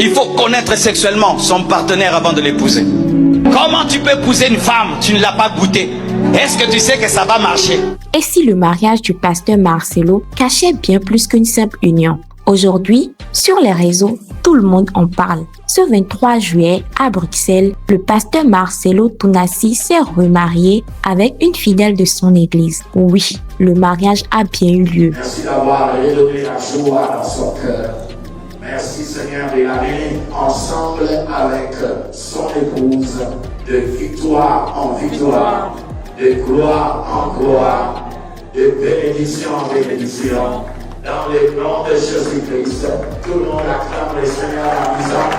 Il faut connaître sexuellement son partenaire avant de l'épouser. Comment tu peux épouser une femme, tu ne l'as pas goûtée? Est-ce que tu sais que ça va marcher? Et si le mariage du pasteur Marcelo cachait bien plus qu'une simple union? Aujourd'hui, sur les réseaux, tout le monde en parle. Ce 23 juillet, à Bruxelles, le pasteur Marcelo Tounassi s'est remarié avec une fidèle de son église. Oui, le mariage a bien eu lieu. Merci d'avoir redonné la joie dans son cœur. Merci Seigneur de la bénir ensemble avec son épouse, de victoire en victoire, de gloire en gloire, de bénédiction en bénédiction. Dans le nom de Jésus-Christ, tout le monde acclame le Seigneur en disant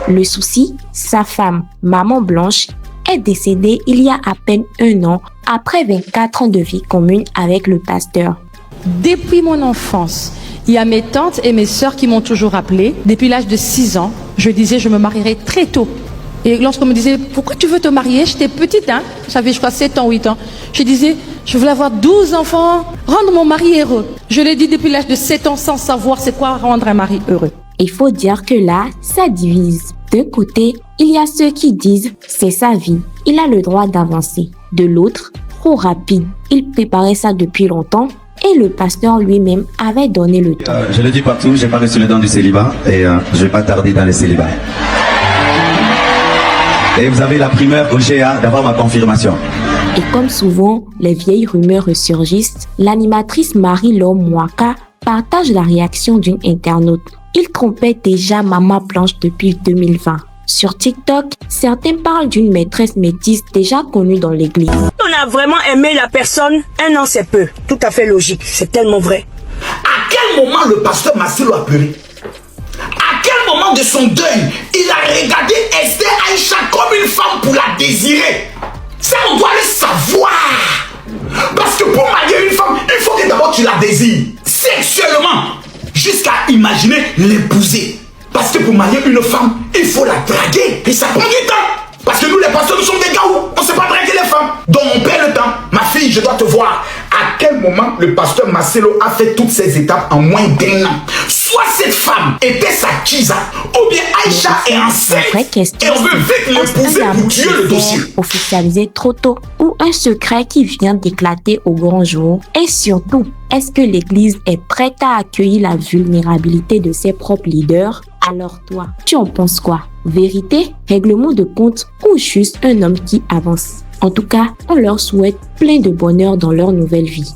Amen. Le souci, sa femme, Maman Blanche, est décédée il y a à peine 1 an après 24 ans de vie commune avec le pasteur. Depuis mon enfance, il y a mes tantes et mes sœurs qui m'ont toujours appelé. Depuis l'âge de 6 ans, je disais je me marierai très tôt. Et lorsqu'on me disait pourquoi tu veux te marier, j'étais petite, j'avais je crois 7 ans, 8 ans. Je disais je voulais avoir 12 enfants, rendre mon mari heureux. Je l'ai dit depuis l'âge de 7 ans sans savoir c'est quoi rendre un mari heureux. Il faut dire que là, ça divise. D'un côté, il y a ceux qui disent c'est sa vie, il a le droit d'avancer. De l'autre, trop rapide, il préparait ça depuis longtemps. Et le pasteur lui-même avait donné le temps. Je le dis partout, j'ai pas reçu le don du célibat et je vais pas tarder dans le célibat. Et vous avez la primeur au GA d'avoir ma confirmation. Et comme souvent, les vieilles rumeurs ressurgissent, l'animatrice Marie-Laure Mwaka partage la réaction d'une internaute. Il trompait déjà Maman Blanche depuis 2020. Sur TikTok, certains parlent d'une maîtresse métisse déjà connue dans l'église. On a vraiment aimé la personne, 1 an c'est peu. Tout à fait logique, c'est tellement vrai. À quel moment le pasteur Marcelo a pleuré? À quel moment de son deuil, il a regardé Esther Aïcha comme une femme pour la désirer? Ça, on doit le savoir. Parce que pour marier une femme, il faut que d'abord tu la désires sexuellement, jusqu'à imaginer l'épouser. Parce que pour marier une femme, il faut la draguer. Et ça prend du temps. Parce que nous, les pasteurs, nous sommes des gars où on ne sait pas draguer les femmes. Donc on perd le temps. Ma fille, je dois te voir. À quel moment le pasteur Marcelo a fait toutes ces étapes en moins d'1 an? Soit cette femme était sa Kiza, ou bien Aïcha est enceinte et on veut vite l'épouser pour tuer le dossier. Officialisé trop tôt ou un secret qui vient d'éclater au grand jour? Et surtout, est-ce que l'Église est prête à accueillir la vulnérabilité de ses propres leaders? Alors toi, tu en penses quoi? Vérité, règlement de compte ou juste un homme qui avance? En tout cas, on leur souhaite plein de bonheur dans leur nouvelle vie.